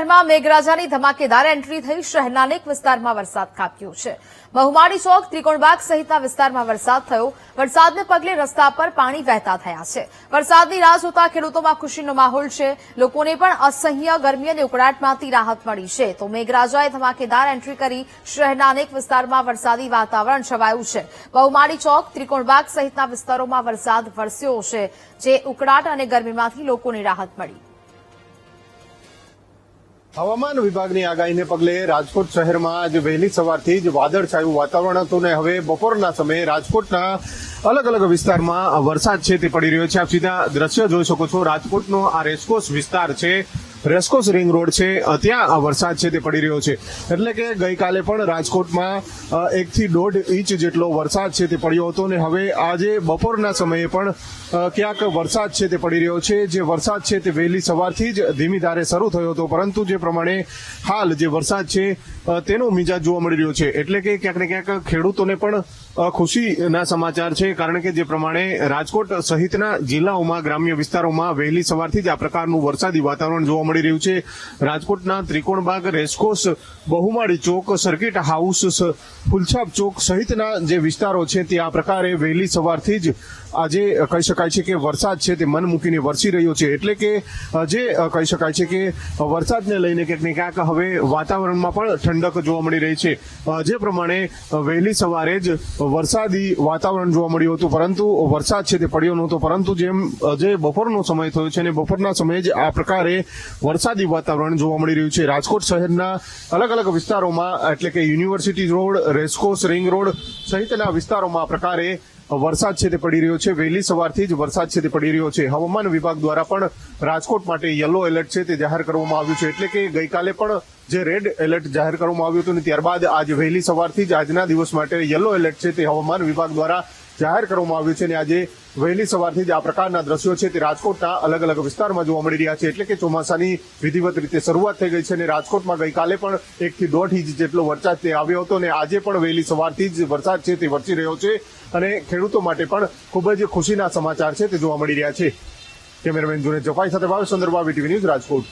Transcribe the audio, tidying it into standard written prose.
શહેરમાં મેઘરાજાની ધમાકેદાર એન્ટ્રી થઈ શહેરના અનેક વિસ્તારમાં વરસાદ ખાબક્યો છે। મહુમાડી ચોક, ત્રિકોણબાગ સહિતના વિસ્તારમાં વરસાદ થયો। વરસાદને પગલે રસ્તા પર પાણી વહેતા થયા છે। વરસાદની રાહ જોતા ખેડૂતોમાં ખુશીનો માહોલ છે। લોકોને પણ અસહ્ય ગરમી અને ઉકળાટમાંથી રાહત મળી છે। તો મેઘરાજાએ ધમાકેદાર એન્ટ્રી કરી શહેરના અનેક વિસ્તારમાં વરસાદી વાતાવરણ છવાયું છે। મહુમાડી ચોક, ત્રિકોણબાગ સહિતના વિસ્તારોમાં વરસાદ વરસ્યો છે, જે ઉકળાટ અને ગરમીમાંથી લોકોને રાહત મળી। હવામાન વિભાગની આગાહીને પગલે રાજકોટ શહેરમાં આજે વહેલી સવારથી જ વાદળછાયું વાતાવરણ હતું ને હવે બપોરના સમયે રાજકોટના અલગ અલગ વિસ્તારમાં વરસાદ છે તે પડી રહ્યો છે। આપ સીધા દ્રશ્ય જોઈ શકો છો। રાજકોટનો આ રેસકોર્સ વિસ્તાર છે, રેસકોર્સ રિંગ રોડ છે, ત્યાં વરસાદ છે તે પડી રહ્યો છે। એટલે કે ગઈકાલે પણ રાજકોટમાં 1 થી 1.5 ઇંચ જેટલો વરસાદ છે તે પડ્યો હતો ને હવે આજે બપોરના સમયે પણ ક્યાંક વરસાદ છે તે પડી રહ્યો છે। જે વરસાદ છે તે વહેલી સવારથી જ ધીમી ધારે શરૂ થયો હતો, પરંતુ જે પ્રમાણે હાલ જે વરસાદ છે તેનો મિજાજ જોવા મળી રહ્યો છે। એટલે કે ક્યાંક ને ક્યાંક ખેડૂતોને પણ ખુશીના સમાચાર છે, કારણ કે જે પ્રમાણે રાજકોટ સહિતના જિલ્લાઓમાં ગ્રામ્ય વિસ્તારોમાં વહેલી સવારથી જ આ પ્રકારનું વરસાદી વાતાવરણ જોવા મળી રહ્યું છે। રાજકોટના ત્રિકોણબાગ, રેસકોર્સ, બહુમાળી ચોક, સર્કિટ હાઉસ, ફુલછાપ ચોક સહિતના જે વિસ્તારો છે તે આ પ્રકારે વહેલી સવારથી જ આજે કહી શકાય છે કે વરસાદ છે તે મન મૂકીને વરસી રહ્યો છે। એટલે કે જે કહી શકાય છે કે વરસાદને લઈને ક્યાંક ને ક્યાંક હવે વાતાવરણમાં પણ ઠંડક જોવા મળી રહી છે। જે પ્રમાણે વહેલી સવારે જ વરસાદી વાતાવરણ જોવા મળ્યું હતું, પરંતુ વરસાદ છે તે પડ્યો નહોતો, પરંતુ જેમ જે બપોરનો સમય થયો છે અને બપોરના સમયે જ આ પ્રકારે વરસાદી વાતાવરણ જોવા મળી રહ્યું છે। રાજકોટ શહેરના અલગ અલગ વિસ્તારોમાં, એટલે કે university road, racecourse ring road સહિતના વિસ્તારોમાં આ પ્રકારે વરસાદ છે તે પડી રહ્યો છે। વહેલી સવારથી જ વરસાદ છે તે પડી રહ્યો છે। હવામાન વિભાગ દ્વારા પણ રાજકોટ માટે યલો એલર્ટ છે તે જાહેર કરવામાં આવ્યું છે। એટલે કે ગઈકાલે પણ જે રેડ એલર્ટ જાહેર કરવામાં આવ્યું હતું ને ત્યારબાદ આજે વહેલી સવારથી જ આજના દિવસ માટે યલો એલર્ટ છે તે હવામાન વિભાગ દ્વારા જાહેર કરવામાં આવ્યું છે। અને આજે વહેલી સવારથી જ આ પ્રકારના દ્રશ્યો છે તે રાજકોટના અલગ અલગ વિસ્તારમાં જોવા મળી રહ્યા છે। એટલે કે ચોમાસાની વિધિવત રીતે શરૂઆત થઈ ગઈ છે અને રાજકોટમાં ગઈકાલે પણ 1 થી 1.5 ઇંચ જેટલો વરસાદ તે આવ્યો હતો અને આજે પણ વહેલી સવારથી જ વરસાદ છે તે વરસી રહ્યો છે અને ખેડૂતો માટે પણ ખૂબ જ ખુશીના સમાચાર છે તે જોવા મળી રહ્યા છે। કેમેરામેન જુનેદ જફાઈ સાથે ભાવેશ ચંદ્રબા, વીટીવી ન્યૂઝ, રાજકોટ।